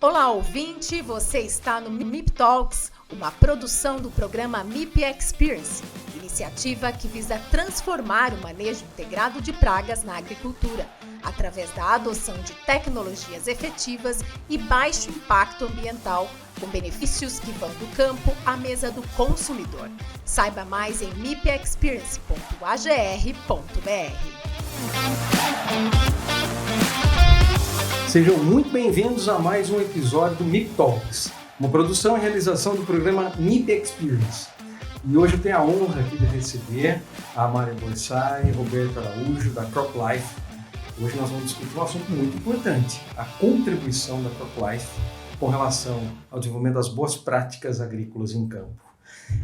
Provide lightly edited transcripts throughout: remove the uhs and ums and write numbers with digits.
Olá, ouvinte! Você está no MIP Talks, uma produção do programa MIP Experience, iniciativa que visa transformar o manejo integrado de pragas na agricultura, através da adoção de tecnologias efetivas e baixo impacto ambiental, com benefícios que vão do campo à mesa do consumidor. Saiba mais em mipexperience.agr.br. Sejam muito bem-vindos a mais um episódio do MIP Talks, uma produção e realização do programa MIP Experience. E hoje eu tenho a honra aqui de receber a Amália Borsari e Roberto Araújo, da CropLife. Hoje nós vamos discutir um assunto muito importante, a contribuição da CropLife com relação ao desenvolvimento das boas práticas agrícolas em campo.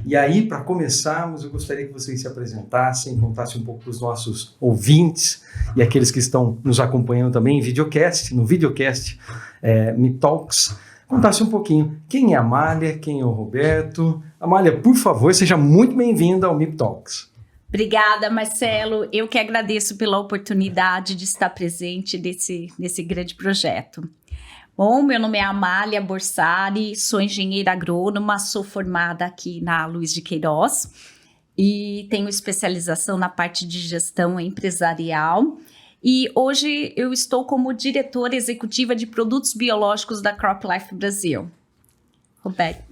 E aí, para começarmos, eu gostaria que vocês se apresentassem, contassem um pouco para os nossos ouvintes e aqueles que estão nos acompanhando também no videocast MIP Talks, contassem um pouquinho quem é a Amália, quem é o Roberto. Amália, por favor, seja muito bem-vinda ao MIP Talks. Obrigada, Marcelo. Eu que agradeço pela oportunidade de estar presente nesse grande projeto. Bom, meu nome é Amália Borsari, sou engenheira agrônoma, sou formada aqui na Luiz de Queiroz e tenho especialização na parte de gestão empresarial. E hoje eu estou como diretora executiva de produtos biológicos da CropLife Brasil. Roberto.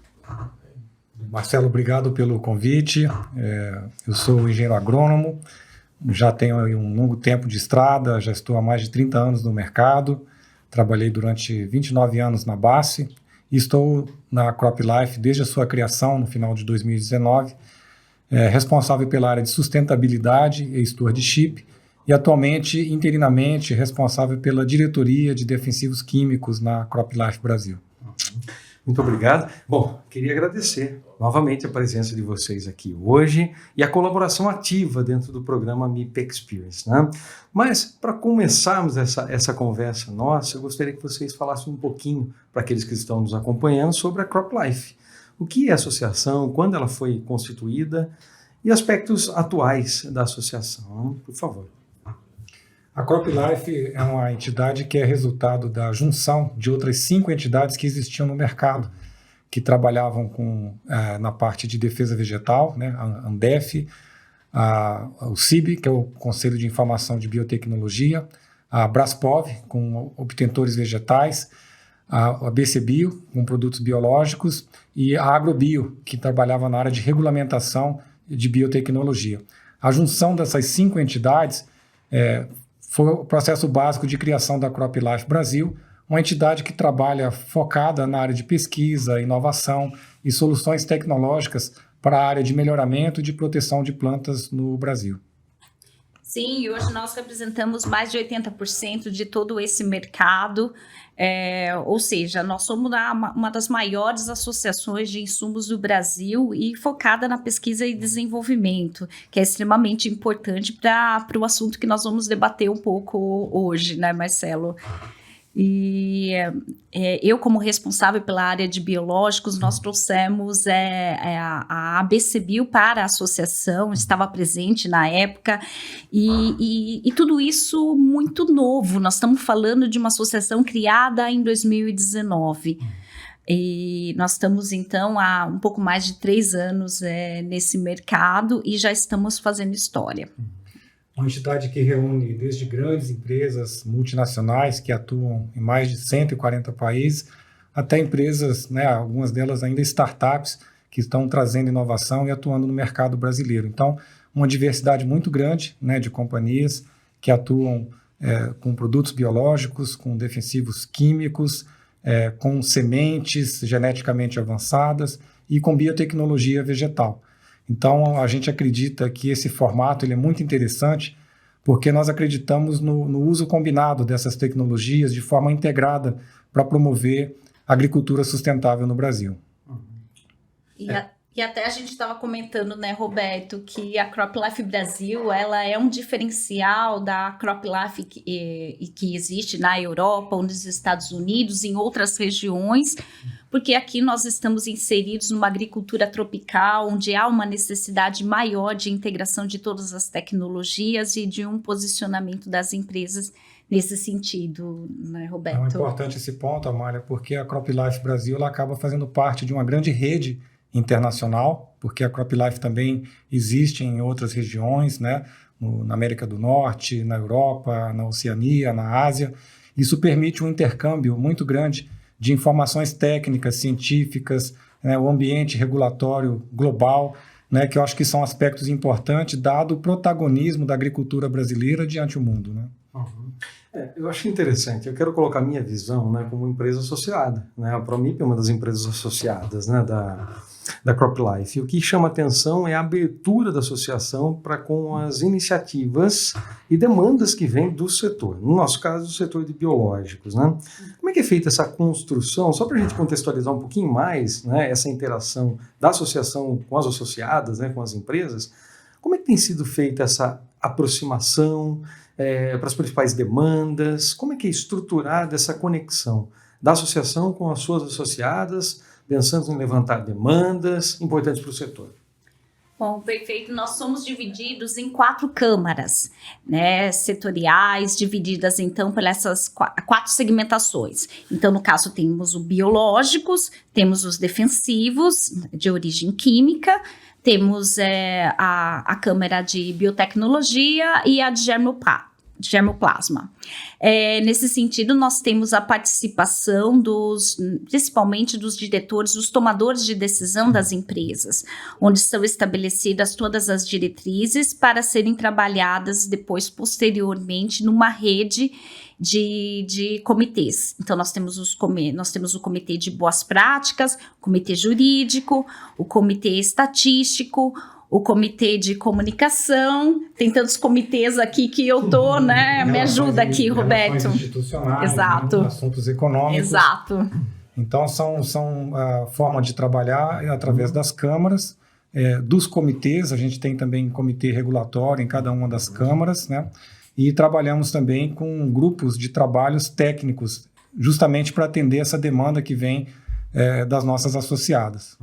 Marcelo, obrigado pelo convite. Eu sou engenheiro agrônomo, já tenho aí um longo tempo de estrada, já estou há mais de 30 anos no mercado. Trabalhei durante 29 anos na BASF e estou na CropLife desde a sua criação, no final de 2019, responsável pela área de sustentabilidade e stewardship e atualmente, interinamente, responsável pela diretoria de defensivos químicos na CropLife Brasil. Muito obrigado. Bom, queria agradecer novamente a presença de vocês aqui hoje e a colaboração ativa dentro do programa MIP Experience, né? Mas, para começarmos essa conversa nossa, eu gostaria que vocês falassem um pouquinho, para aqueles que estão nos acompanhando, sobre a CropLife. O que é a associação, quando ela foi constituída e aspectos atuais da associação, por favor. A CropLife é uma entidade que é resultado da junção de outras 5 entidades que existiam no mercado, que trabalhavam na parte de defesa vegetal, né, a Andef, o CIB, que é o Conselho de Informação de Biotecnologia, a Braspov, com obtentores vegetais, a BCBio, com produtos biológicos, e a Agrobio, que trabalhava na área de regulamentação de biotecnologia. A junção dessas 5 entidades foi o processo básico de criação da CropLife Brasil, uma entidade que trabalha focada na área de pesquisa, inovação e soluções tecnológicas para a área de melhoramento e de proteção de plantas no Brasil. Sim, e hoje nós representamos mais de 80% de todo esse mercado, ou seja, nós somos uma das maiores associações de insumos do Brasil e focada na pesquisa e desenvolvimento, que é extremamente importante para o assunto que nós vamos debater um pouco hoje, né, Marcelo? E eu, como responsável pela área de biológicos, nós trouxemos a ABCBio para a associação, estava presente na época, e tudo isso muito novo. Nós estamos falando de uma associação criada em 2019. E nós estamos, então, há um pouco mais de 3 anos nesse mercado e já estamos fazendo história. Uma entidade que reúne desde grandes empresas multinacionais que atuam em mais de 140 países, até empresas, né, algumas delas ainda startups, que estão trazendo inovação e atuando no mercado brasileiro. Então, uma diversidade muito grande, né, de companhias que atuam com produtos biológicos, com defensivos químicos, com sementes geneticamente avançadas e com biotecnologia vegetal. Então, a gente acredita que esse formato ele é muito interessante porque nós acreditamos no uso combinado dessas tecnologias de forma integrada para promover a agricultura sustentável no Brasil. E até a gente estava comentando, né, Roberto, que a CropLife Brasil, ela é um diferencial da CropLife que existe na Europa, ou nos Estados Unidos, em outras regiões, porque aqui nós estamos inseridos numa agricultura tropical, onde há uma necessidade maior de integração de todas as tecnologias e de um posicionamento das empresas nesse sentido, né, Roberto? É importante esse ponto, Amália, porque a CropLife Brasil ela acaba fazendo parte de uma grande rede internacional, porque a CropLife também existe em outras regiões, né, na América do Norte, na Europa, na Oceania, na Ásia. Isso permite um intercâmbio muito grande de informações técnicas, científicas, né, o ambiente regulatório global, né, que eu acho que são aspectos importantes, dado o protagonismo da agricultura brasileira diante do mundo, né? Uhum. Eu acho interessante, eu quero colocar a minha visão, né, como empresa associada, né? A Promip é uma das empresas associadas, né, da CropLife. E o que chama atenção é a abertura da associação para com as iniciativas e demandas que vêm do setor. No nosso caso, do setor de biológicos, né? Como é que é feita essa construção? Só para a gente contextualizar um pouquinho mais, né, essa interação da associação com as associadas, né, com as empresas, como é que tem sido feita essa aproximação para as principais demandas? Como é que é estruturada essa conexão da associação com as suas associadas, pensando em levantar demandas importantes para o setor? Bom, perfeito. Nós somos divididos em 4 câmaras, né, setoriais, divididas então por essas 4 segmentações. Então, no caso, temos os biológicos, temos os defensivos de origem química, temos a câmara de biotecnologia e a de germoplasma. Nesse sentido, nós temos a participação principalmente dos diretores, dos tomadores de decisão das empresas, onde são estabelecidas todas as diretrizes para serem trabalhadas depois, posteriormente, numa rede de comitês. Então, nós temos o comitê de boas práticas, o comitê jurídico, o comitê estatístico, o comitê de comunicação. Tem tantos comitês aqui que eu tô, né? Me ajuda aqui, Roberto. Institucionais, exato. Né? Assuntos econômicos. Exato. Então, são formas de trabalhar através das câmaras, dos comitês. A gente tem também comitê regulatório em cada uma das câmaras, né? E trabalhamos também com grupos de trabalhos técnicos, justamente para atender essa demanda que vem das nossas associadas.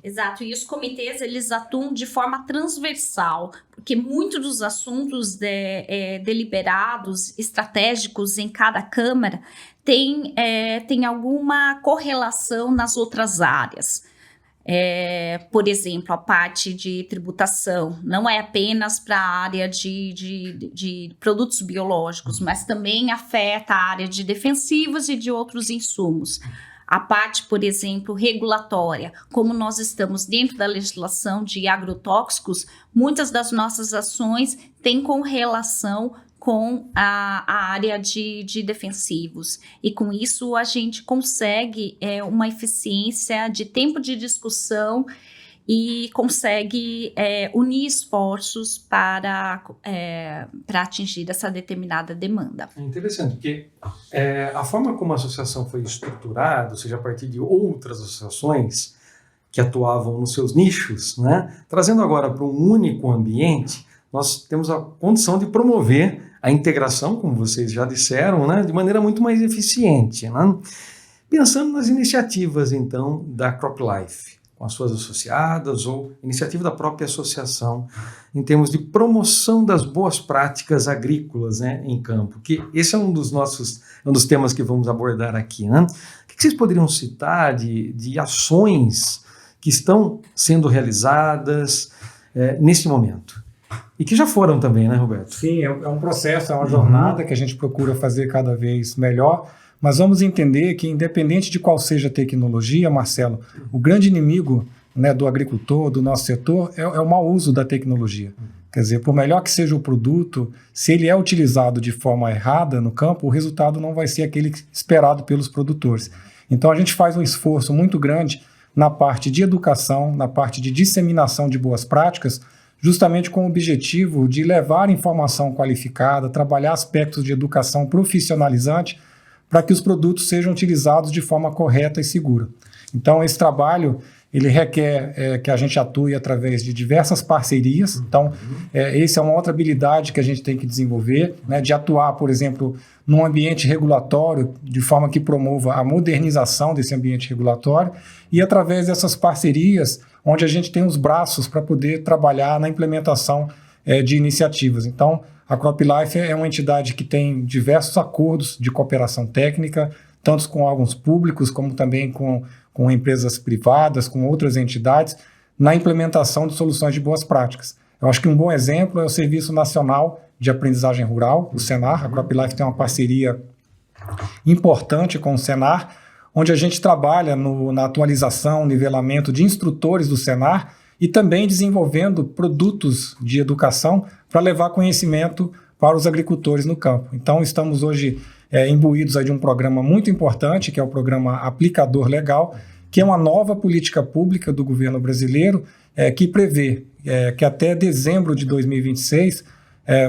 Exato, e os comitês, eles atuam de forma transversal, porque muitos dos assuntos deliberados, estratégicos em cada Câmara, tem alguma correlação nas outras áreas. Por exemplo, a parte de tributação não é apenas para a área de produtos biológicos, mas também afeta a área de defensivos e de outros insumos. A parte, por exemplo, regulatória, como nós estamos dentro da legislação de agrotóxicos, muitas das nossas ações têm correlação com a área de defensivos. E com isso a gente consegue uma eficiência de tempo de discussão e consegue unir esforços para atingir essa determinada demanda. É interessante, porque a forma como a associação foi estruturada, ou seja, a partir de outras associações que atuavam nos seus nichos, né, trazendo agora para um único ambiente, nós temos a condição de promover a integração, como vocês já disseram, né, de maneira muito mais eficiente, né? Pensando nas iniciativas, então, da CropLife, com as suas associadas ou iniciativa da própria associação, em termos de promoção das boas práticas agrícolas, né, em campo, que esse é um dos temas que vamos abordar aqui, né? O que vocês poderiam citar de ações que estão sendo realizadas nesse momento? E que já foram também, né, Roberto? Sim, é um processo, é uma jornada que a gente procura fazer cada vez melhor, mas vamos entender que, independente de qual seja a tecnologia, Marcelo, o grande inimigo, né, do agricultor, do nosso setor, é o mau uso da tecnologia. Quer dizer, por melhor que seja o produto, se ele é utilizado de forma errada no campo, o resultado não vai ser aquele esperado pelos produtores. Então, a gente faz um esforço muito grande na parte de educação, na parte de disseminação de boas práticas, justamente com o objetivo de levar informação qualificada, trabalhar aspectos de educação profissionalizante para que os produtos sejam utilizados de forma correta e segura. Então, esse trabalho ele requer que a gente atue através de diversas parcerias. Então, essa é uma outra habilidade que a gente tem que desenvolver, né, de atuar, por exemplo, num ambiente regulatório, de forma que promova a modernização desse ambiente regulatório, e através dessas parcerias, onde a gente tem os braços para poder trabalhar na implementação de iniciativas. Então, A CropLife é uma entidade que tem diversos acordos de cooperação técnica, tanto com órgãos públicos, como também com empresas privadas, com outras entidades, na implementação de soluções de boas práticas. Eu acho que um bom exemplo é o Serviço Nacional de Aprendizagem Rural, o Senar. A CropLife tem uma parceria importante com o Senar, onde a gente trabalha na atualização, nivelamento de instrutores do Senar e também desenvolvendo produtos de educação para levar conhecimento para os agricultores no campo. Então, estamos hoje imbuídos aí de um programa muito importante, que é o programa Aplicador Legal, que é uma nova política pública do governo brasileiro que prevê que até dezembro de 2026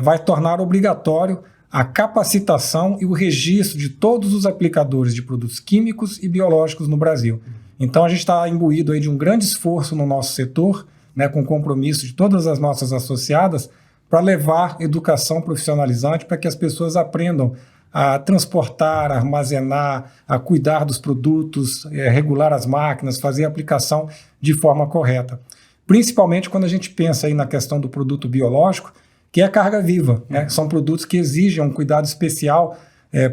vai tornar obrigatório a capacitação e o registro de todos os aplicadores de produtos químicos e biológicos no Brasil. Então, a gente está imbuído aí de um grande esforço no nosso setor, né, com compromisso de todas as nossas associadas, para levar educação profissionalizante para que as pessoas aprendam a transportar, a armazenar, a cuidar dos produtos, regular as máquinas, fazer a aplicação de forma correta. Principalmente quando a gente pensa aí na questão do produto biológico, que é a carga viva, né? São produtos que exigem um cuidado especial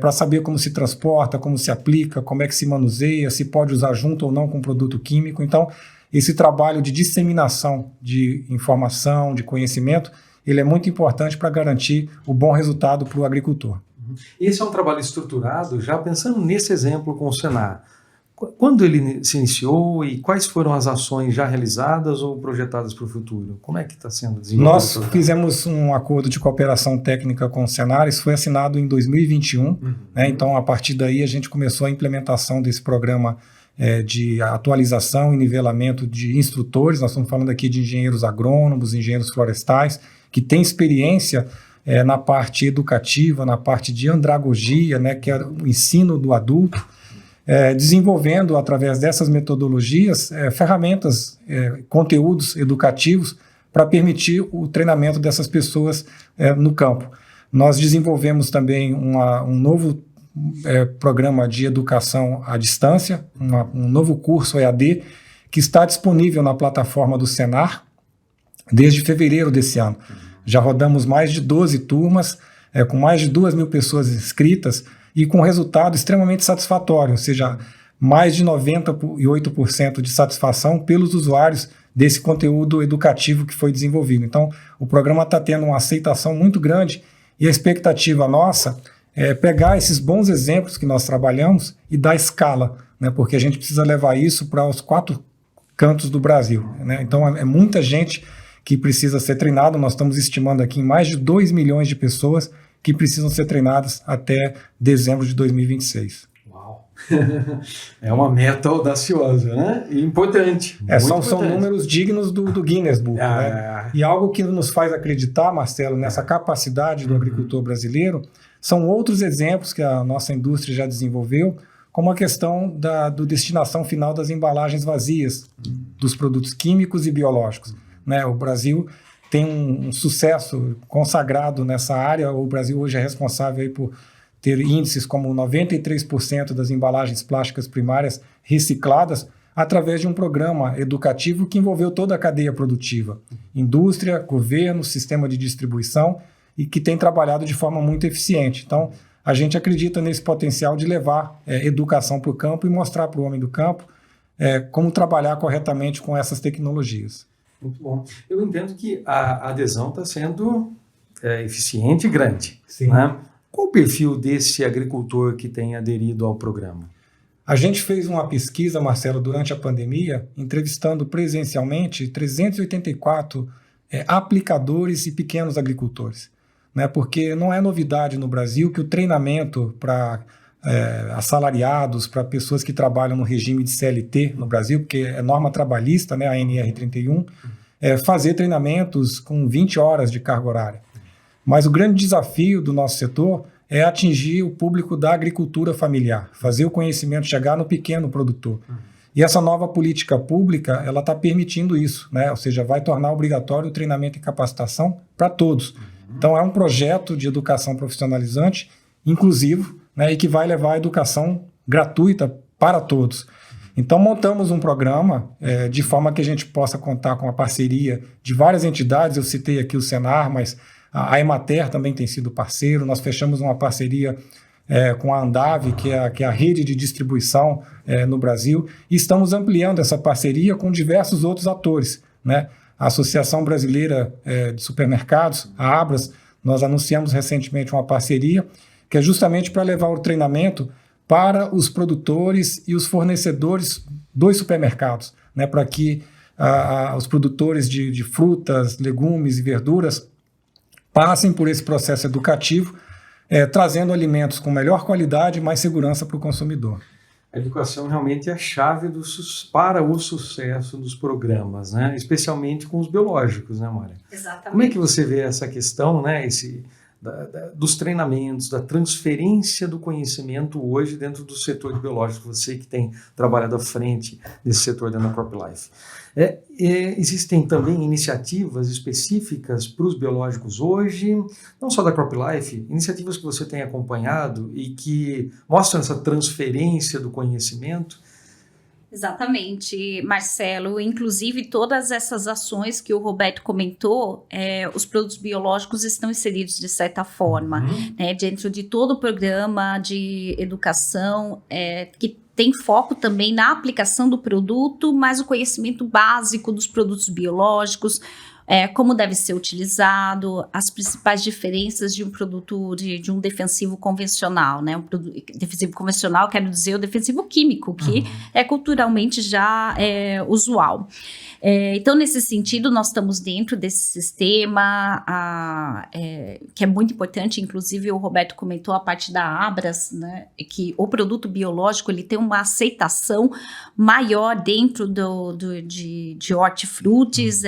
para saber como se transporta, como se aplica, como é que se manuseia, se pode usar junto ou não com produto químico. Então, esse trabalho de disseminação de informação, de conhecimento, ele é muito importante para garantir o bom resultado para o agricultor. Esse é um trabalho estruturado, já pensando nesse exemplo com o Senar. Quando ele se iniciou e quais foram as ações já realizadas ou projetadas para o futuro? Como é que está sendo desenvolvido? Nós fizemos um acordo de cooperação técnica com o Senar, isso foi assinado em 2021, né? Então, a partir daí, a gente começou a implementação desse programa de atualização e nivelamento de instrutores. Nós estamos falando aqui de engenheiros agrônomos, engenheiros florestais, que têm experiência na parte educativa, na parte de andragogia, né, que é o ensino do adulto, desenvolvendo através dessas metodologias ferramentas, conteúdos educativos para permitir o treinamento dessas pessoas no campo. Nós desenvolvemos também um novo programa de educação à distância, um novo curso EAD, que está disponível na plataforma do Senar desde fevereiro desse ano. Já rodamos mais de 12 turmas, com mais de 2.000 pessoas inscritas e com resultado extremamente satisfatório, ou seja, mais de 98% de satisfação pelos usuários desse conteúdo educativo que foi desenvolvido. Então, o programa está tendo uma aceitação muito grande e a expectativa nossa é pegar esses bons exemplos que nós trabalhamos e dar escala, né, porque a gente precisa levar isso para os 4 cantos do Brasil, né? Então, é muita gente que precisa ser treinado. Nós estamos estimando aqui em mais de 2 milhões de pessoas que precisam ser treinadas até dezembro de 2026. Uau! É uma meta audaciosa, né? E importante. São números dignos do Guinness Book. Né? E algo que nos faz acreditar, Marcelo, nessa capacidade do agricultor brasileiro, são outros exemplos que a nossa indústria já desenvolveu, como a questão do destinação final das embalagens vazias dos produtos químicos e biológicos. Né, o Brasil tem um sucesso consagrado nessa área. O Brasil hoje é responsável aí por ter índices como 93% das embalagens plásticas primárias recicladas através de um programa educativo que envolveu toda a cadeia produtiva, indústria, governo, sistema de distribuição, e que tem trabalhado de forma muito eficiente. Então, a gente acredita nesse potencial de levar educação para o campo e mostrar para o homem do campo como trabalhar corretamente com essas tecnologias. Muito bom. Eu entendo que a adesão está sendo eficiente e grande. Sim. Né? Qual o perfil desse agricultor que tem aderido ao programa? A gente fez uma pesquisa, Marcelo, durante a pandemia, entrevistando presencialmente 384 aplicadores e pequenos agricultores. Né? Porque não é novidade no Brasil que o treinamento para assalariados, para pessoas que trabalham no regime de CLT no Brasil, porque é norma trabalhista, né, a NR31, fazer treinamentos com 20 horas de carga horária. Mas o grande desafio do nosso setor é atingir o público da agricultura familiar, fazer o conhecimento chegar no pequeno produtor. E essa nova política pública, ela está permitindo isso, né? Ou seja, vai tornar obrigatório o treinamento e capacitação para todos. Então, é um projeto de educação profissionalizante, inclusivo, né, e que vai levar a educação gratuita para todos. Então, montamos um programa de forma que a gente possa contar com a parceria de várias entidades. Eu citei aqui o Senar, mas A Emater também tem sido parceiro, nós fechamos uma parceria com a Andave, que é a rede de distribuição no Brasil, e estamos ampliando essa parceria com diversos outros atores, né? A Associação Brasileira de Supermercados, a Abras, nós anunciamos recentemente uma parceria que é justamente para levar o treinamento para os produtores e os fornecedores dos supermercados, né? Para que os produtores de frutas, legumes e verduras passem por esse processo educativo, trazendo alimentos com melhor qualidade e mais segurança para o consumidor. A educação realmente é a chave para o sucesso dos programas, né? Especialmente com os biológicos, né, Mária? Exatamente. Como é que você vê essa questão, né, dos treinamentos, da transferência do conhecimento hoje dentro do setor de biológico, você que tem trabalhado à frente desse setor dentro da CropLife? Existem também iniciativas específicas para os biológicos hoje, não só da CropLife, iniciativas que você tem acompanhado e que mostram essa transferência do conhecimento? Exatamente, Marcelo. Inclusive, todas essas ações que o Roberto comentou, os produtos biológicos estão inseridos de certa forma, né, dentro de todo o programa de educação, que tem foco também na aplicação do produto, mas o conhecimento básico dos produtos biológicos, como deve ser utilizado, as principais diferenças de um produto, de um defensivo convencional, né? Defensivo convencional, quero dizer, o defensivo químico, que é culturalmente já usual. Então, nesse sentido, nós estamos dentro desse sistema, que é muito importante. Inclusive, o Roberto comentou a parte da Abras, né, que o produto biológico ele tem uma aceitação maior dentro de hortifrutis,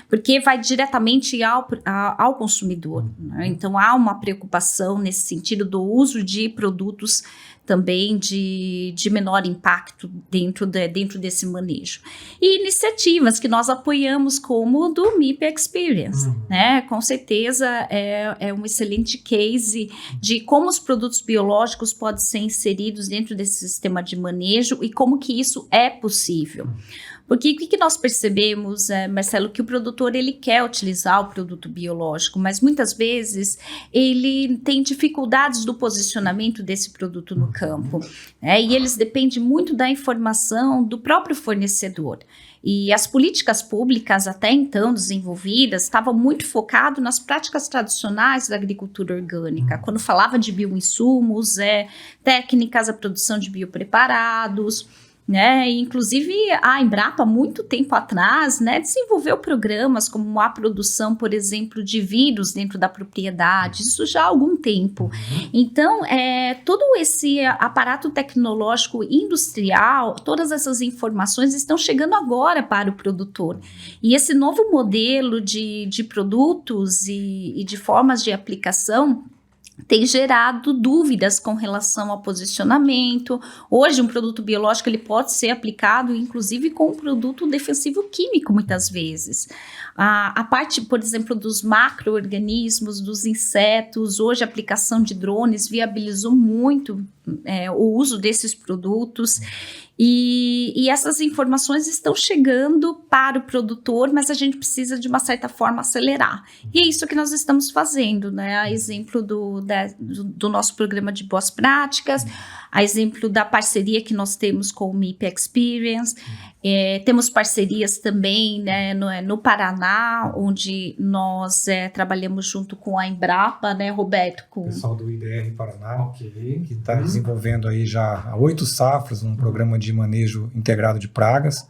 porque vai diretamente ao consumidor, né? Então, há uma preocupação nesse sentido do uso de produtos também de menor impacto dentro desse manejo. E iniciativas que nós apoiamos, como do MIP Experience, né? Com certeza é um excelente case de como os produtos biológicos podem ser inseridos dentro desse sistema de manejo e como que isso é possível. Porque o que nós percebemos, Marcelo, que o produtor ele quer utilizar o produto biológico, mas muitas vezes ele tem dificuldades do posicionamento desse produto no campo, e eles dependem muito da informação do próprio fornecedor. E as políticas públicas até então desenvolvidas estavam muito focadas nas práticas tradicionais da agricultura orgânica, quando falava de bioinsumos, técnicas, a produção de biopreparados, né? Inclusive a Embrapa, muito tempo atrás, né, desenvolveu programas como a produção, por exemplo, de vírus dentro da propriedade, isso já há algum tempo. Então, todo esse aparato tecnológico industrial, todas essas informações estão chegando agora para o produtor. E esse novo modelo de produtos e de formas de aplicação tem gerado dúvidas com relação ao posicionamento. Hoje, um produto biológico ele pode ser aplicado, inclusive, com um produto defensivo químico, muitas vezes. A parte, por exemplo, dos macro-organismos, dos insetos, hoje a aplicação de drones viabilizou muito o uso desses produtos. E essas informações estão chegando para o produtor, mas a gente precisa, de uma certa forma, acelerar. E é isso que nós estamos fazendo, né? A exemplo do nosso programa de boas práticas, a exemplo da parceria que nós temos com o MIP Experience. Temos parcerias também, né, no Paraná, onde nós trabalhamos junto com a Embrapa, né, Roberto? O pessoal do IDR Paraná, que está desenvolvendo aí já há 8 safras um programa de manejo integrado de pragas,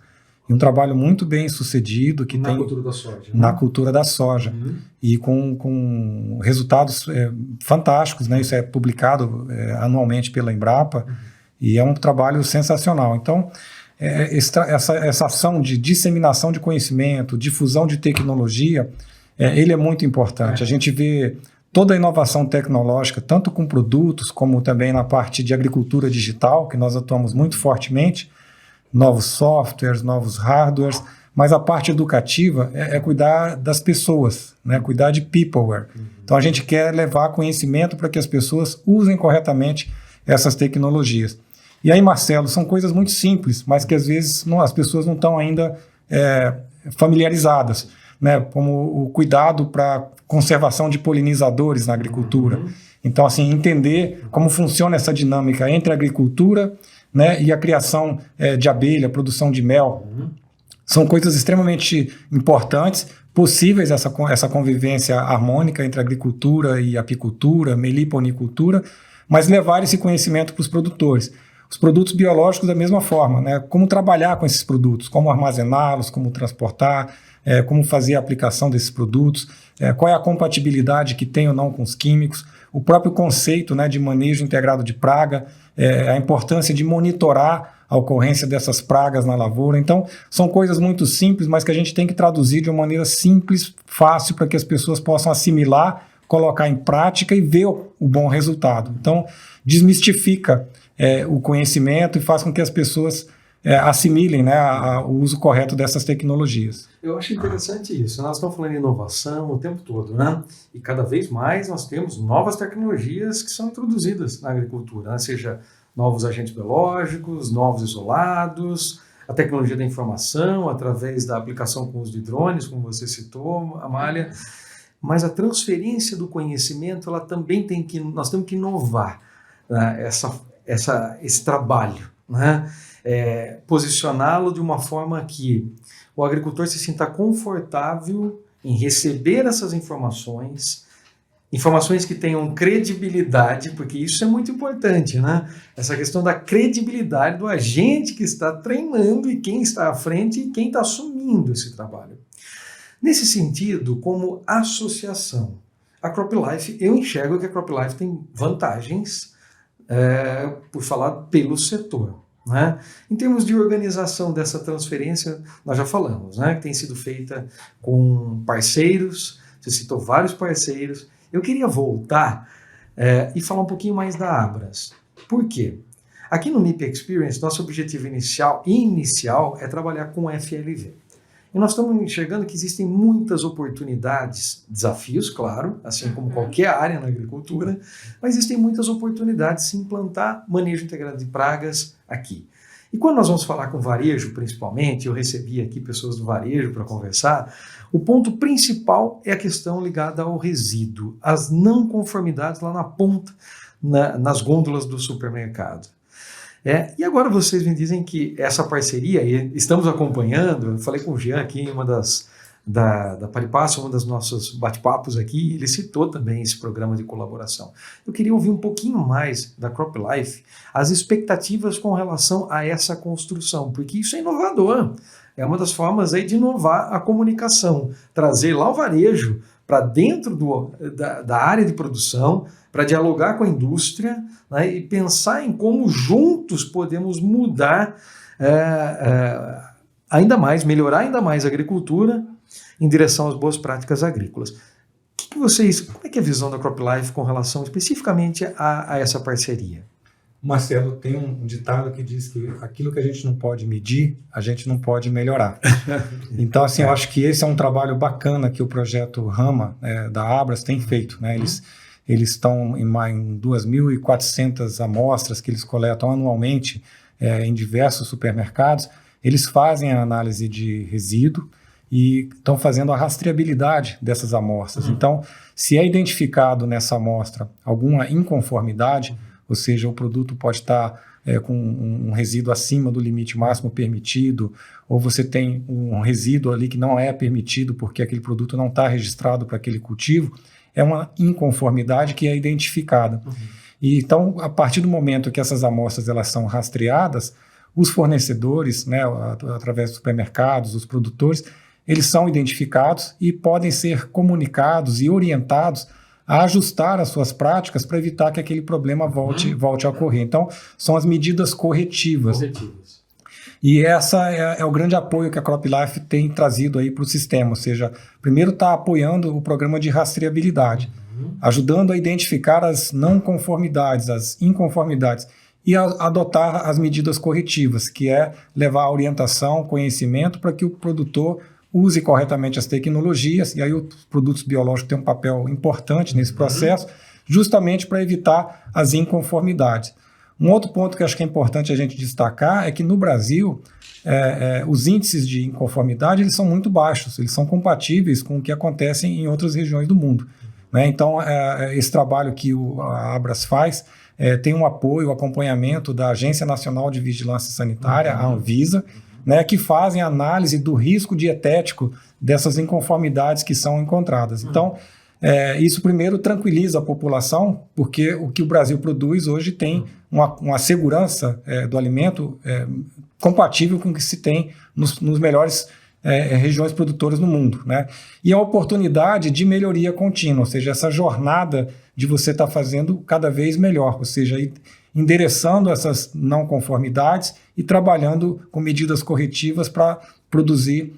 e um trabalho muito bem sucedido que tem cultura da soja, né? Na cultura da soja, e com resultados fantásticos, né? Isso é publicado anualmente pela Embrapa, e é um trabalho sensacional. Então, essa ação de disseminação de conhecimento, difusão de tecnologia, ele é muito importante. A gente vê toda a inovação tecnológica, tanto com produtos, como também na parte de agricultura digital, que nós atuamos muito fortemente, novos softwares, novos hardwares, mas a parte educativa é cuidar das pessoas, né? Cuidar de peopleware. Então, a gente quer levar conhecimento para que as pessoas usem corretamente essas tecnologias. E aí, Marcelo, são coisas muito simples, mas que às vezes as pessoas não estão ainda familiarizadas. né, como o cuidado para conservação de polinizadores na agricultura. Então, assim, entender como funciona essa dinâmica entre a agricultura, né, e a criação de abelha, produção de mel. São coisas extremamente importantes, possíveis essa convivência harmônica entre agricultura e apicultura, meliponicultura, mas levar esse conhecimento para os produtores. Os produtos biológicos da mesma forma, né? Como trabalhar com esses produtos, como armazená-los, como transportar, como fazer a aplicação desses produtos, qual é a compatibilidade que tem ou não com os químicos, o próprio conceito, né, de manejo integrado de praga, a importância de monitorar a ocorrência dessas pragas na lavoura. Então, são coisas muito simples, mas que a gente tem que traduzir de uma maneira simples, fácil, para que as pessoas possam assimilar, colocar em prática e ver o bom resultado. Então, desmistifica o conhecimento e faz com que as pessoas assimilem, né, o uso correto dessas tecnologias. Eu acho interessante isso. Nós estamos falando de inovação o tempo todo, né? E cada vez mais nós temos novas tecnologias que são introduzidas na agricultura, né? Seja novos agentes biológicos, novos isolados, a tecnologia da informação através da aplicação com uso de drones, como você citou, Amália. Mas a transferência do conhecimento, ela também nós temos que inovar, né, esse trabalho, né? Posicioná-lo de uma forma que o agricultor se sinta confortável em receber essas informações que tenham credibilidade, porque isso é muito importante, né? Essa questão da credibilidade do agente que está treinando e quem está à frente e quem está assumindo esse trabalho. Nesse sentido, como associação, a CropLife, eu enxergo que a CropLife tem vantagens, por falar pelo setor, né? Em termos de organização dessa transferência, nós já falamos, né, que tem sido feita com parceiros, você citou vários parceiros. Eu queria voltar e falar um pouquinho mais da Abras. Por quê? Aqui no MIP Experience, nosso objetivo inicial é trabalhar com FLV. E nós estamos enxergando que existem muitas oportunidades, desafios, claro, assim como qualquer área na agricultura, mas existem muitas oportunidades de se implantar manejo integrado de pragas aqui. E quando nós vamos falar com varejo, principalmente, eu recebi aqui pessoas do varejo para conversar, o ponto principal é a questão ligada ao resíduo, as não conformidades lá na ponta, nas gôndolas do supermercado. E agora vocês me dizem que essa parceria, e estamos acompanhando, eu falei com o Jean aqui em da Paripasso, uma das nossos bate-papos aqui, ele citou também esse programa de colaboração. Eu queria ouvir um pouquinho mais da CropLife, as expectativas com relação a essa construção, porque isso é inovador, é uma das formas aí de inovar a comunicação, trazer lá o varejo para dentro da área de produção, para dialogar com a indústria, né, e pensar em como juntos podemos mudar ainda mais, melhorar ainda mais a agricultura em direção às boas práticas agrícolas. Como é que é a visão da CropLife com relação especificamente a essa parceria? Marcelo, tem um ditado que diz que aquilo que a gente não pode medir, a gente não pode melhorar. Então, assim, eu acho que esse é um trabalho bacana que o projeto Rama da Abras tem feito, né? Eles estão em 2.400 amostras que eles coletam anualmente em diversos supermercados. Eles fazem a análise de resíduo e estão fazendo a rastreabilidade dessas amostras. Então, se é identificado nessa amostra alguma inconformidade, ou seja, o produto pode estar com um resíduo acima do limite máximo permitido, ou você tem um resíduo ali que não é permitido porque aquele produto não está registrado para aquele cultivo, é uma inconformidade que é identificada. E, então, a partir do momento que essas amostras elas são rastreadas, os fornecedores, né, através dos supermercados, os produtores, eles são identificados e podem ser comunicados e orientados a ajustar as suas práticas para evitar que aquele problema volte a ocorrer. Então, são as medidas corretivas. E essa é o grande apoio que a CropLife tem trazido aí para o sistema, ou seja, primeiro está apoiando o programa de rastreabilidade, ajudando a identificar as não conformidades, as inconformidades, e adotar as medidas corretivas, que é levar a orientação, conhecimento para que o produtor use corretamente as tecnologias, e aí os produtos biológicos têm um papel importante nesse processo, justamente para evitar as inconformidades. Um outro ponto que acho que é importante a gente destacar é que no Brasil os índices de inconformidade eles são muito baixos, eles são compatíveis com o que acontece em outras regiões do mundo, né? Então, esse trabalho que a Abras faz tem um apoio, o acompanhamento da Agência Nacional de Vigilância Sanitária, a Anvisa, né, que fazem análise do risco dietético dessas inconformidades que são encontradas. Então, isso primeiro tranquiliza a população, porque o que o Brasil produz hoje tem uma segurança do alimento compatível com o que se tem nos melhores regiões produtoras no mundo, né? E a oportunidade de melhoria contínua, ou seja, essa jornada de você estar fazendo cada vez melhor, ou seja, endereçando essas não conformidades e trabalhando com medidas corretivas para produzir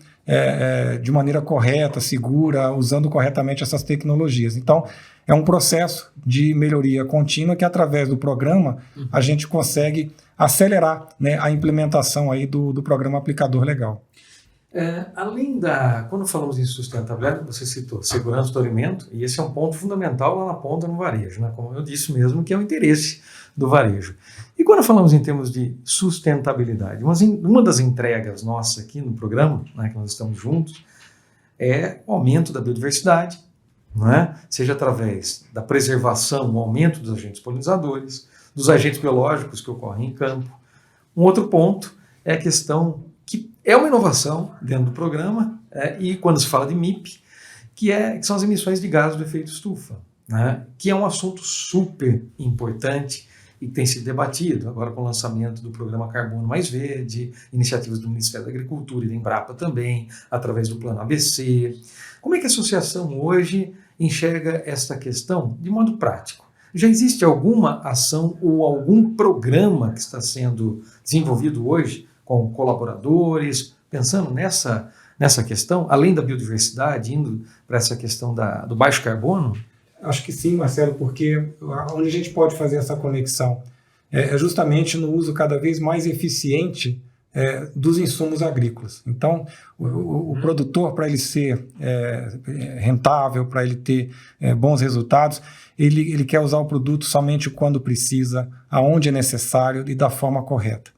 de maneira correta, segura, usando corretamente essas tecnologias. Então, é um processo de melhoria contínua que, através do programa, a gente consegue acelerar, né, a implementação aí do programa Aplicador Legal. Quando falamos em sustentabilidade, você citou segurança do alimento, e esse é um ponto fundamental lá na ponta no varejo, né? Como eu disse mesmo, que é o interesse do varejo. E quando falamos em termos de sustentabilidade, uma das entregas nossas aqui no programa, né, que nós estamos juntos, é o aumento da biodiversidade, não é? Seja através da preservação, o aumento dos agentes polinizadores, dos agentes biológicos que ocorrem em campo. Um outro ponto é a questão que é uma inovação dentro do programa, e quando se fala de MIP, que são as emissões de gases do efeito estufa, né? Que é um assunto super importante e que tem sido debatido agora com o lançamento do programa Carbono Mais Verde, iniciativas do Ministério da Agricultura e da Embrapa também, através do Plano ABC. Como é que a associação hoje enxerga esta questão de modo prático? Já existe alguma ação ou algum programa que está sendo desenvolvido hoje com colaboradores, pensando nessa questão, além da biodiversidade, indo para essa questão do baixo carbono? Acho que sim, Marcelo, porque onde a gente pode fazer essa conexão é justamente no uso cada vez mais eficiente dos insumos agrícolas. Então, o produtor, para ele ser rentável, para ele ter bons resultados, ele quer usar o produto somente quando precisa, aonde é necessário e da forma correta.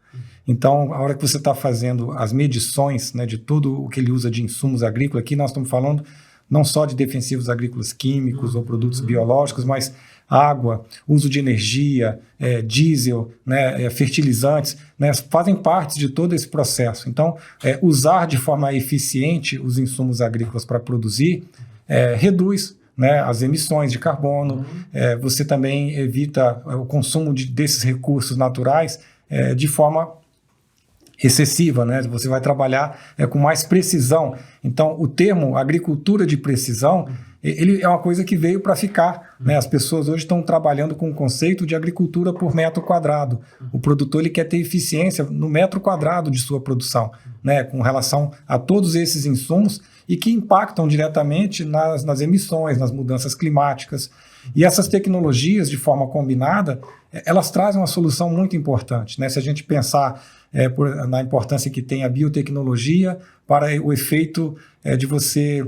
Então, a hora que você está fazendo as medições, né, de tudo o que ele usa de insumos agrícolas, aqui nós estamos falando não só de defensivos agrícolas químicos ou produtos biológicos, mas água, uso de energia, diesel, né, fertilizantes, né, fazem parte de todo esse processo. Então, usar de forma eficiente os insumos agrícolas para produzir reduz, né, as emissões de carbono, você também evita o consumo desses recursos naturais de forma excessiva, né? Você vai trabalhar com mais precisão. Então, o termo agricultura de precisão, ele é uma coisa que veio para ficar, né? As pessoas hoje estão trabalhando com o conceito de agricultura por metro quadrado. O produtor ele quer ter eficiência no metro quadrado de sua produção, né? Com relação a todos esses insumos e que impactam diretamente nas emissões, nas mudanças climáticas. E essas tecnologias, de forma combinada, elas trazem uma solução muito importante, né? Se a gente pensar na importância que tem a biotecnologia para o efeito de você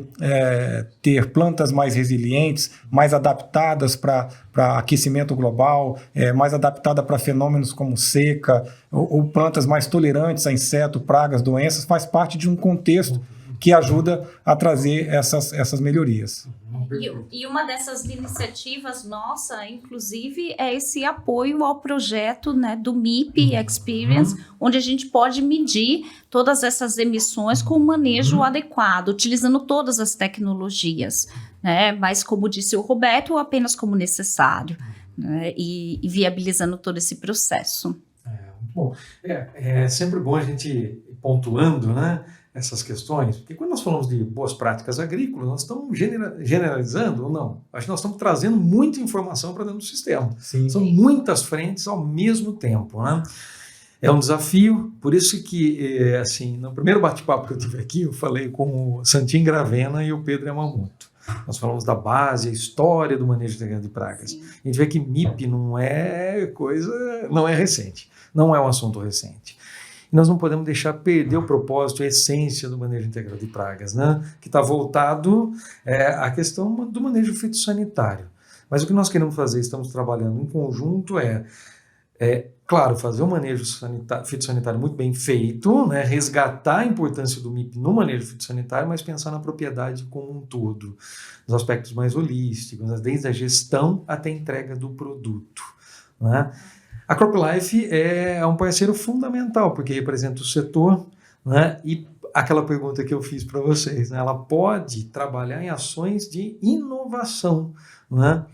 ter plantas mais resilientes, mais adaptadas para aquecimento global, mais adaptadas para fenômenos como seca, ou plantas mais tolerantes a insetos, pragas, doenças, faz parte de um contexto que ajuda a trazer essas melhorias. E uma dessas iniciativas nossa, inclusive, é esse apoio ao projeto, né, do MIP Experience, onde a gente pode medir todas essas emissões com o manejo adequado, utilizando todas as tecnologias, né, mas como disse o Roberto, apenas como necessário, né, e viabilizando todo esse processo. Bom, é sempre bom a gente ir pontuando, né, essas questões, porque quando nós falamos de boas práticas agrícolas, nós estamos generalizando ou não? Acho que nós estamos trazendo muita informação para dentro do sistema. Sim. São muitas frentes ao mesmo tempo, né? É um desafio, por isso que, assim, no primeiro bate-papo que eu tive aqui, eu falei com o Santim Gravena e o Pedro Yamamoto. Nós falamos da base, a história do manejo integrado de pragas. Sim. A gente vê que MIP não é recente, não é um assunto recente. E nós não podemos deixar perder o propósito, a essência do manejo integrado de pragas, né? Que está voltado à questão do manejo fitossanitário. Mas o que nós queremos fazer, estamos trabalhando em conjunto, Claro, fazer o manejo fitossanitário muito bem feito, né? Resgatar a importância do MIP no manejo fitossanitário, mas pensar na propriedade como um todo, nos aspectos mais holísticos, desde a gestão até a entrega do produto, né? A CropLife é um parceiro fundamental, porque representa o setor, né? E aquela pergunta que eu fiz para vocês, né? Ela pode trabalhar em ações de inovação, né?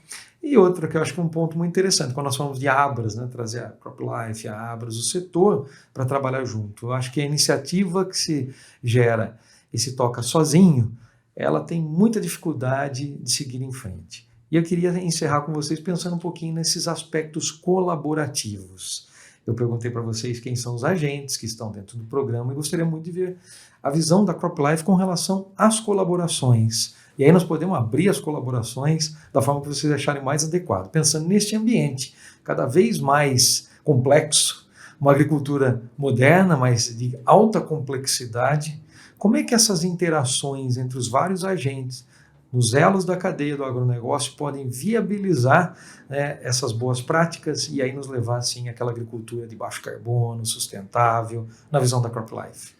E outra que eu acho que é um ponto muito interessante, quando nós falamos de Abras, né, trazer a CropLife, a Abras, o setor para trabalhar junto. Eu acho que a iniciativa que se gera e se toca sozinho, ela tem muita dificuldade de seguir em frente. E eu queria encerrar com vocês pensando um pouquinho nesses aspectos colaborativos. Eu perguntei para vocês quem são os agentes que estão dentro do programa e gostaria muito de ver a visão da CropLife com relação às colaborações. E aí nós podemos abrir as colaborações da forma que vocês acharem mais adequado, pensando neste ambiente cada vez mais complexo, uma agricultura moderna, mas de alta complexidade. Como é que essas interações entre os vários agentes, nos elos da cadeia do agronegócio, podem viabilizar, né, essas boas práticas e aí nos levar, assim, àquela agricultura de baixo carbono, sustentável, na visão da CropLife?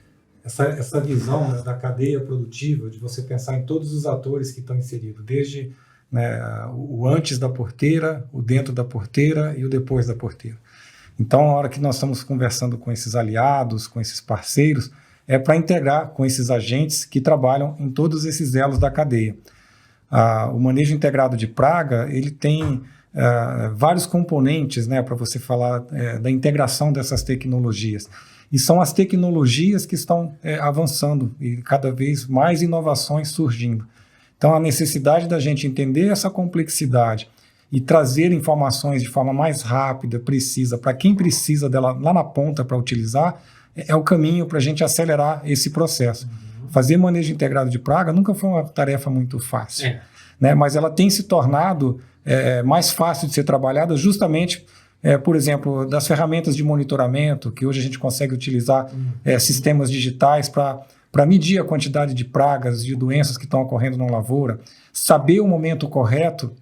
Essa visão, né, da cadeia produtiva, de você pensar em todos os atores que estão inseridos, desde, né, o antes da porteira, o dentro da porteira e o depois da porteira. Então, a hora que nós estamos conversando com esses aliados, com esses parceiros, é para integrar com esses agentes que trabalham em todos esses elos da cadeia. O manejo integrado de praga, ele tem vários componentes, né, para você falar da integração dessas tecnologias. E são as tecnologias que estão avançando e cada vez mais inovações surgindo. Então, a necessidade da gente entender essa complexidade e trazer informações de forma mais rápida, precisa, para quem precisa dela lá na ponta para utilizar, é o caminho para a gente acelerar esse processo. Fazer manejo integrado de praga nunca foi uma tarefa muito fácil, né? Mas ela tem se tornado mais fácil de ser trabalhada justamente, por exemplo, das ferramentas de monitoramento, que hoje a gente consegue utilizar sistemas digitais para medir a quantidade de pragas, de doenças que estão ocorrendo na lavoura, saber o momento correto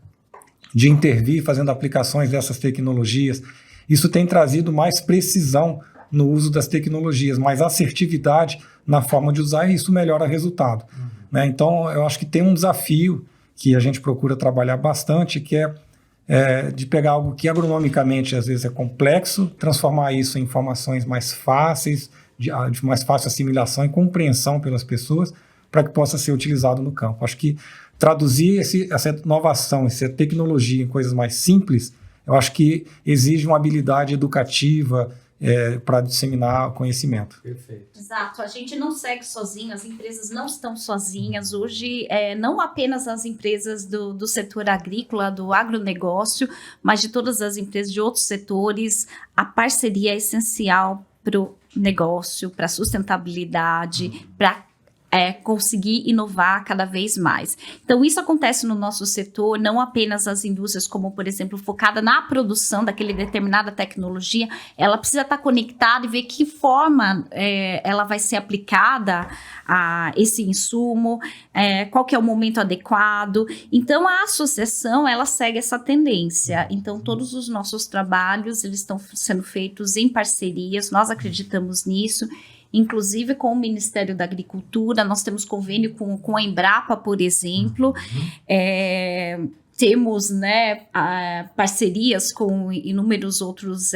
de intervir fazendo aplicações dessas tecnologias. Isso tem trazido mais precisão no uso das tecnologias, mais assertividade na forma de usar, e isso melhora o resultado. Né? Então, eu acho que tem um desafio que a gente procura trabalhar bastante, que é de pegar algo que agronomicamente às vezes é complexo, transformar isso em informações mais fáceis, de mais fácil assimilação e compreensão pelas pessoas, para que possa ser utilizado no campo. Acho que traduzir essa inovação, essa tecnologia em coisas mais simples, eu acho que exige uma habilidade educativa para disseminar conhecimento. Perfeito. Exato, a gente não segue sozinho, as empresas não estão sozinhas. Hoje, não apenas as empresas do setor agrícola, do agronegócio, mas de todas as empresas de outros setores, a parceria é essencial para o negócio, para a sustentabilidade, para conseguir inovar cada vez mais. Então, isso acontece no nosso setor, não apenas as indústrias, como, por exemplo, focada na produção daquela determinada tecnologia, ela precisa estar conectada e ver que forma ela vai ser aplicada a esse insumo, qual que é o momento adequado. Então, a associação, ela segue essa tendência. Então, todos os nossos trabalhos, eles estão sendo feitos em parcerias, nós acreditamos nisso. Inclusive com o Ministério da Agricultura, nós temos convênio com a Embrapa, por exemplo, temos, né, parcerias com inúmeros outros,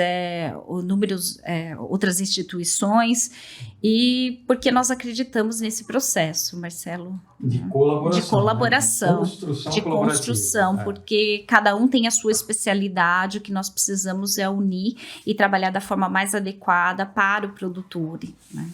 outras instituições, e porque nós acreditamos nesse processo, Marcelo. De colaboração. Né? De construção, porque cada um tem a sua especialidade, o que nós precisamos é unir e trabalhar da forma mais adequada para o produtor. Né?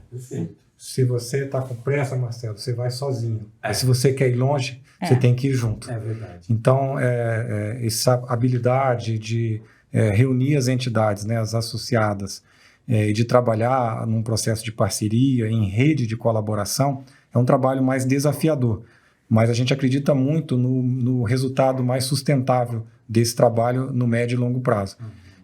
Perfeito. Se você está com pressa, Marcelo, você vai sozinho. Mas se você quer ir longe, você tem que ir junto. É verdade. Então, essa habilidade de reunir as entidades, né, as associadas, e de trabalhar num processo de parceria, em rede de colaboração, é um trabalho mais desafiador. Mas a gente acredita muito no resultado mais sustentável desse trabalho no médio e longo prazo.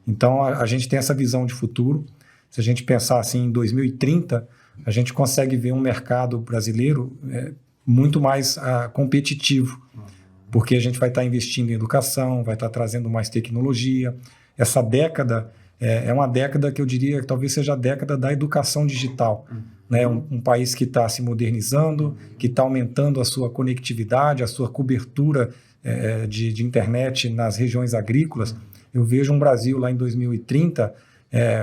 Então, a gente tem essa visão de futuro. Se a gente pensar assim em 2030, a gente consegue ver um mercado brasileiro muito mais competitivo, porque a gente vai estar investindo em educação, vai estar trazendo mais tecnologia. Essa década É uma década que eu diria que talvez seja a década da educação digital. Né? Um país que está se modernizando, que está aumentando a sua conectividade, a sua cobertura de internet nas regiões agrícolas. Eu vejo um Brasil lá em 2030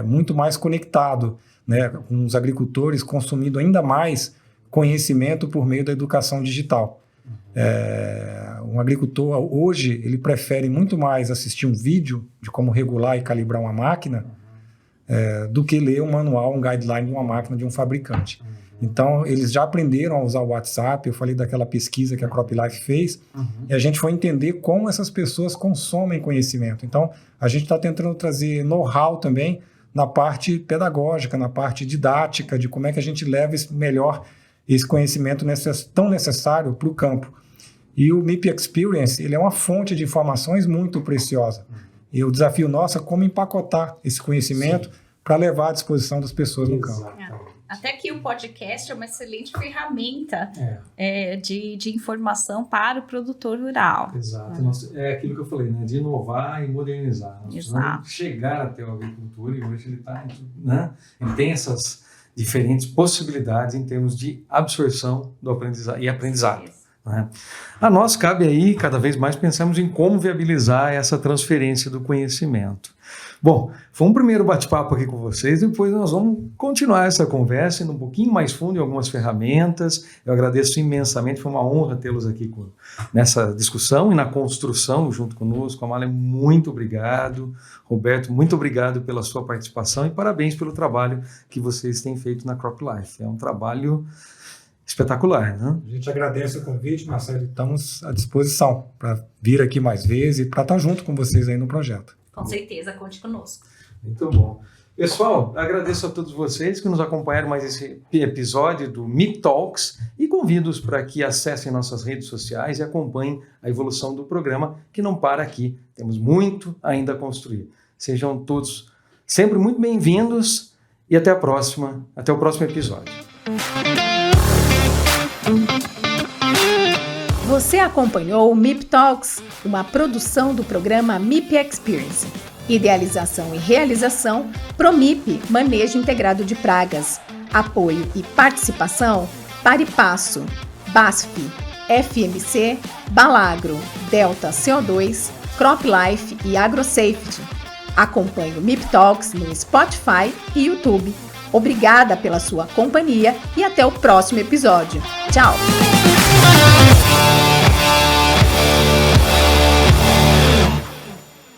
muito mais conectado, né? Com os agricultores consumindo ainda mais conhecimento por meio da educação digital. Um agricultor hoje ele prefere muito mais assistir um vídeo de como regular e calibrar uma máquina do que ler um manual, um guideline de uma máquina de um fabricante. Então, eles já aprenderam a usar o WhatsApp. Eu falei daquela pesquisa que a CropLife fez, e a gente foi entender como essas pessoas consomem conhecimento. Então, a gente está tentando trazer know-how também na parte pedagógica, na parte didática, de como é que a gente leva melhor esse conhecimento tão necessário para o campo. E o MIP Experience, ele é uma fonte de informações muito preciosa. E o desafio nosso é como empacotar esse conhecimento para levar à disposição das pessoas no campo. Até que o podcast é uma excelente ferramenta de informação para o produtor rural. Exato. É aquilo que eu falei, né? De inovar e modernizar. Nós precisamos chegar até o agricultor e hoje ele está, né? Ele tem essas diferentes possibilidades em termos de absorção do aprendizado e aprendizado. Né? A nós cabe aí, cada vez mais, pensarmos em como viabilizar essa transferência do conhecimento. Bom, foi um primeiro bate-papo aqui com vocês, depois nós vamos continuar essa conversa, indo um pouquinho mais fundo em algumas ferramentas. Eu agradeço imensamente, foi uma honra tê-los aqui nessa discussão e na construção junto conosco. Amália, muito obrigado. Roberto, muito obrigado pela sua participação e parabéns pelo trabalho que vocês têm feito na CropLife. É um trabalho espetacular, né? A gente agradece o convite, Marcelo, e estamos à disposição para vir aqui mais vezes e para estar junto com vocês aí no projeto. Com certeza, conte conosco. Muito bom. Pessoal, agradeço a todos vocês que nos acompanharam mais esse episódio do MIP Talks e convido-os para que acessem nossas redes sociais e acompanhem a evolução do programa, que não para aqui. Temos muito ainda a construir. Sejam todos sempre muito bem-vindos e até o próximo episódio. Você acompanhou o MIP Talks, uma produção do programa MIP Experience. Idealização e realização, ProMIP, Manejo Integrado de Pragas. Apoio e participação, Paripasso, BASF, FMC, Balagro, Delta CO2, CropLife e AgroSafety. Acompanhe o MIP Talks no Spotify e YouTube. Obrigada pela sua companhia e até o próximo episódio. Tchau!